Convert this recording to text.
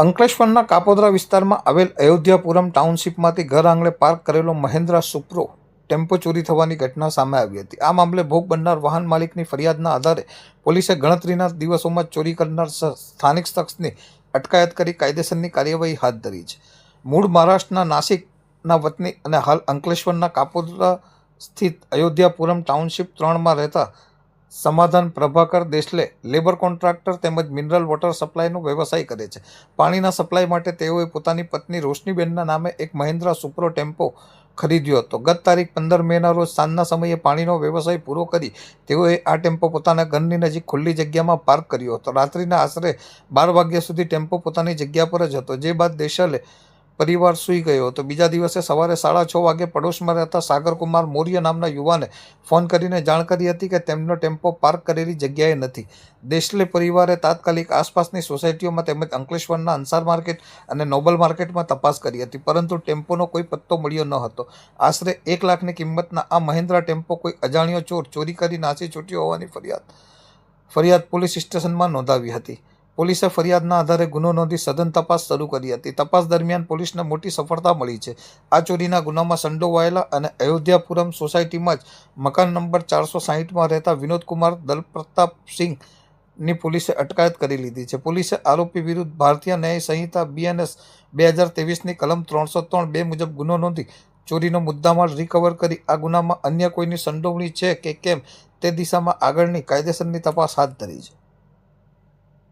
અંકલેશ્વરના કાપોદ્રા વિસ્તારમાં આવેલ અયોધ્યાપુરમ ટાઉનશીપમાંથી ઘર આંગણે પાર્ક કરેલો મહિન્દ્રા સુપ્રો ટેમ્પો ચોરી થવાની ઘટના સામે આવી હતી। આ મામલે ભોગ બનનાર વાહન માલિકની ફરિયાદના આધારે પોલીસે ગણતરીના દિવસોમાં ચોરી કરનાર સ્થાનિક શખ્સની અટકાયત કરી કાયદેસરની કાર્યવાહી હાથ ધરી છે। મૂળ મહારાષ્ટ્રના નાસિકના વતની અને હાલ અંકલેશ્વરના કાપોદ્રા સ્થિત અયોધ્યાપુરમ ટાઉનશીપ 3માં રહેતા સમાધાન પ્રભાકર દેસલે લેબર કોન્ટ્રાક્ટર તેમજ મિનરલ વોટર સપ્લાયનો વ્યવસાય કરે છે। પાણીના સપ્લાય માટે તેઓએ પોતાની પત્ની રોશનીબેનના નામે એક મહિન્દ્રા સુપ્રો ટેમ્પો ખરીદ્યો હતો। ગત તારીખ 15 મેના રોજ સાંજના સમયે પાણીનો વ્યવસાય પૂરો કરી તેઓએ આ ટેમ્પો પોતાના ઘરની નજીક ખુલ્લી જગ્યામાં પાર્ક કર્યો હતો। રાત્રિના આશરે 12 વાગ્યા સુધી ટેમ્પો પોતાની જગ્યા પર જ હતો, જે બાદ દેસલે પરિવાર સૂઈ ગયો હતો। બીજા દિવસે સવારે 6:30 વાગે પડોશમાં રહેતા સાગરકુમાર મૌર્ય નામના યુવાને ફોન કરીને જાણ કરી હતી કે તેમનો ટેમ્પો પાર્ક કરેલી જગ્યાએ નથી। દેસલે પરિવારે તાત્કાલિક આસપાસની સોસાયટીઓમાં તેમજ અંકલેશ્વરના અંસાર માર્કેટ અને નોબલ માર્કેટમાં તપાસ કરી હતી, પરંતુ ટેમ્પોનો કોઈ પત્તો મળ્યો ન હતો। આશરે 1 લાખની કિંમતના આ મહિન્દ્રા ટેમ્પો કોઈ અજાણ્યો ચોર ચોરી કરી નાસી છૂટ્યો હોવાની ફરિયાદ પોલીસ સ્ટેશનમાં નોંધાવી હતી। પોલીસે ફરિયાદના આધારે ગુનો નોંધી સઘન તપાસ શરૂ કરી હતી। તપાસ દરમિયાન પોલીસને મોટી સફળતા મળી છે। આ ચોરીના ગુનામાં સંડોવાયેલા અને અયોધ્યાપુરમ સોસાયટીમાં જ મકાન નંબર 460માં રહેતા વિનોદકુમાર દલપ્રતાપસિંહની પોલીસે અટકાયત કરી લીધી છે। પોલીસે આરોપી વિરુદ્ધ ભારતીય ન્યાય સંહિતા BNS 2023ની કલમ 303(2) મુજબ ગુનો નોંધી ચોરીનો મુદ્દામાલ રિકવર કરી આ ગુનામાં અન્ય કોઈની સંડોવણી છે કે કેમ તે દિશામાં આગળની કાયદેસરની તપાસ હાથ ધરી છે।